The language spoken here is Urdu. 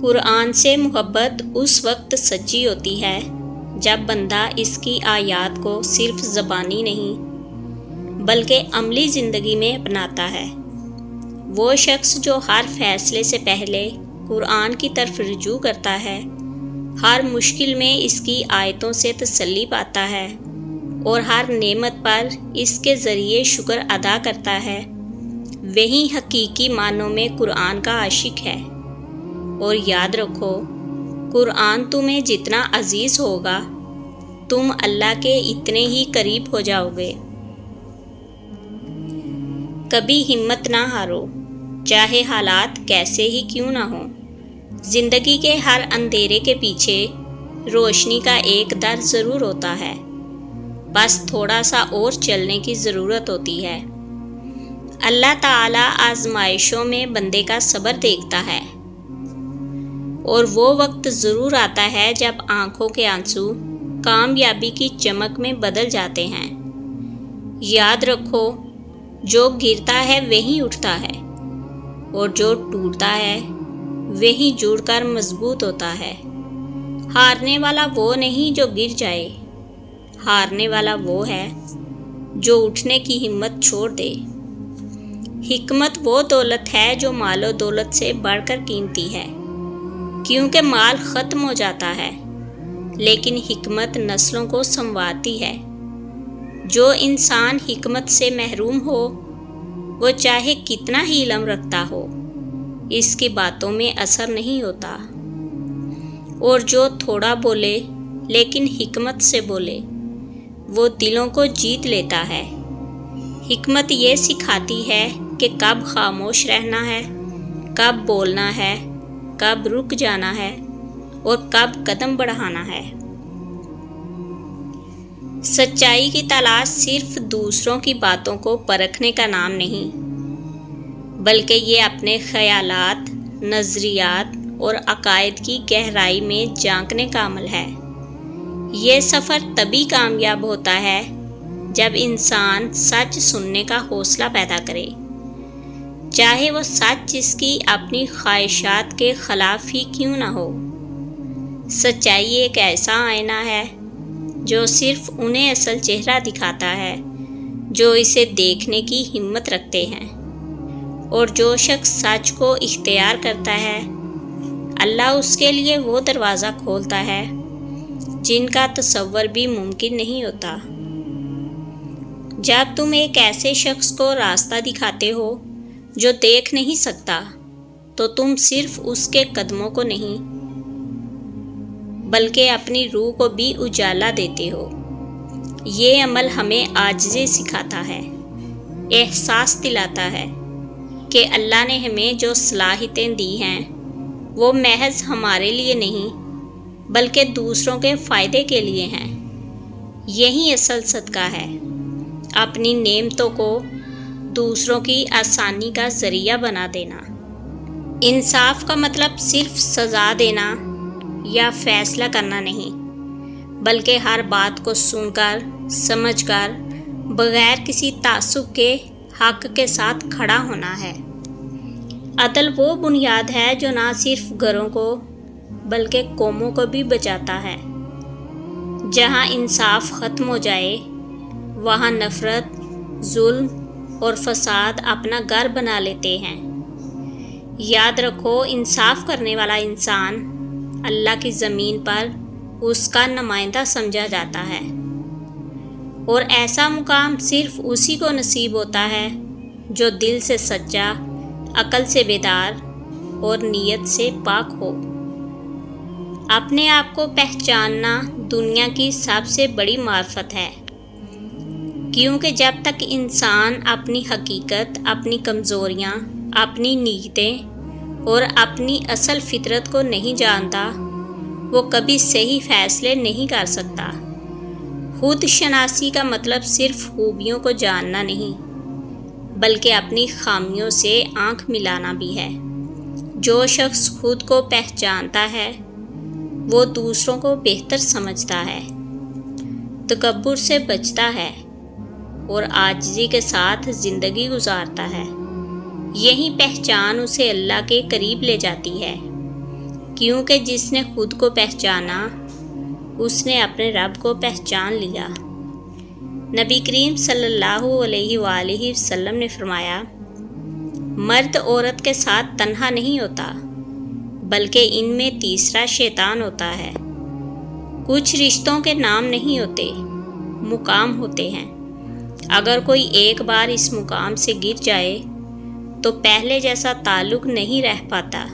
قرآن سے محبت اس وقت سچی ہوتی ہے جب بندہ اس کی آیات کو صرف زبانی نہیں بلکہ عملی زندگی میں اپناتا ہے۔ وہ شخص جو ہر فیصلے سے پہلے قرآن کی طرف رجوع کرتا ہے، ہر مشکل میں اس کی آیتوں سے تسلی پاتا ہے اور ہر نعمت پر اس کے ذریعے شکر ادا کرتا ہے، وہی حقیقی معنوں میں قرآن کا عاشق ہے۔ اور یاد رکھو، قرآن تمہیں جتنا عزیز ہوگا، تم اللہ کے اتنے ہی قریب ہو جاؤ گے۔ کبھی ہمت نہ ہارو، چاہے حالات کیسے ہی کیوں نہ ہوں۔ زندگی کے ہر اندھیرے کے پیچھے روشنی کا ایک در ضرور ہوتا ہے، بس تھوڑا سا اور چلنے کی ضرورت ہوتی ہے۔ اللہ تعالیٰ آزمائشوں میں بندے کا صبر دیکھتا ہے، اور وہ وقت ضرور آتا ہے جب آنکھوں کے آنسو کامیابی کی چمک میں بدل جاتے ہیں۔ یاد رکھو، جو گرتا ہے وہی اٹھتا ہے، اور جو ٹوٹتا ہے وہی جڑ کر مضبوط ہوتا ہے۔ ہارنے والا وہ نہیں جو گر جائے، ہارنے والا وہ ہے جو اٹھنے کی ہمت چھوڑ دے۔ حکمت وہ دولت ہے جو مال و دولت سے بڑھ کر قیمتی ہے، کیونکہ مال ختم ہو جاتا ہے، لیکن حکمت نسلوں کو سنوارتی ہے۔ جو انسان حکمت سے محروم ہو، وہ چاہے کتنا ہی علم رکھتا ہو، اس کی باتوں میں اثر نہیں ہوتا۔ اور جو تھوڑا بولے لیکن حکمت سے بولے، وہ دلوں کو جیت لیتا ہے۔ حکمت یہ سکھاتی ہے کہ کب خاموش رہنا ہے، کب بولنا ہے، کب رک جانا ہے، اور کب قدم بڑھانا ہے۔ سچائی کی تلاش صرف دوسروں کی باتوں کو پرکھنے کا نام نہیں، بلکہ یہ اپنے خیالات، نظریات اور عقائد کی گہرائی میں جھانکنے کا عمل ہے۔ یہ سفر تبھی کامیاب ہوتا ہے جب انسان سچ سننے کا حوصلہ پیدا کرے، چاہے وہ سچ جس کی اپنی خواہشات کے خلاف ہی کیوں نہ ہو۔ سچائی ایک ایسا آئینہ ہے جو صرف انہیں اصل چہرہ دکھاتا ہے جو اسے دیکھنے کی ہمت رکھتے ہیں، اور جو شخص سچ کو اختیار کرتا ہے، اللہ اس کے لیے وہ دروازہ کھولتا ہے جن کا تصور بھی ممکن نہیں ہوتا۔ جب تم ایک ایسے شخص کو راستہ دکھاتے ہو جو دیکھ نہیں سکتا، تو تم صرف اس کے قدموں کو نہیں بلکہ اپنی روح کو بھی اجالا دیتے ہو۔ یہ عمل ہمیں عاجزی سکھاتا ہے، احساس دلاتا ہے کہ اللہ نے ہمیں جو صلاحیتیں دی ہیں وہ محض ہمارے لیے نہیں بلکہ دوسروں کے فائدے کے لیے ہیں۔ یہی اصل صدقہ ہے، اپنی نعمتوں کو دوسروں کی آسانی کا ذریعہ بنا دینا۔ انصاف کا مطلب صرف سزا دینا یا فیصلہ کرنا نہیں، بلکہ ہر بات کو سن کر، سمجھ کر، بغیر کسی تعصب کے حق کے ساتھ کھڑا ہونا ہے۔ عدل وہ بنیاد ہے جو نہ صرف گھروں کو بلکہ قوموں کو بھی بچاتا ہے۔ جہاں انصاف ختم ہو جائے، وہاں نفرت، ظلم اور فساد اپنا گھر بنا لیتے ہیں۔ یاد رکھو، انصاف کرنے والا انسان اللہ کی زمین پر اس کا نمائندہ سمجھا جاتا ہے، اور ایسا مقام صرف اسی کو نصیب ہوتا ہے جو دل سے سچا، عقل سے بیدار اور نیت سے پاک ہو۔ اپنے آپ کو پہچاننا دنیا کی سب سے بڑی معرفت ہے، کیونکہ جب تک انسان اپنی حقیقت، اپنی کمزوریاں، اپنی نیتیں اور اپنی اصل فطرت کو نہیں جانتا، وہ کبھی صحیح فیصلے نہیں کر سکتا۔ خود شناسی کا مطلب صرف خوبیوں کو جاننا نہیں بلکہ اپنی خامیوں سے آنکھ ملانا بھی ہے۔ جو شخص خود کو پہچانتا ہے، وہ دوسروں کو بہتر سمجھتا ہے، تکبر سے بچتا ہے اور عاجزی کے ساتھ زندگی گزارتا ہے۔ یہی پہچان اسے اللہ کے قریب لے جاتی ہے۔ کیونکہ جس نے خود کو پہچانا اس نے اپنے رب کو پہچان لیا۔ نبی کریم صلی اللہ علیہ وآلہ وسلم نے فرمایا، مرد عورت کے ساتھ تنہا نہیں ہوتا بلکہ ان میں تیسرا شیطان ہوتا ہے۔ کچھ رشتوں کے نام نہیں ہوتے، مقام ہوتے ہیں۔ اگر کوئی ایک بار اس مقام سے گر جائے تو پہلے جیسا تعلق نہیں رہ پاتا۔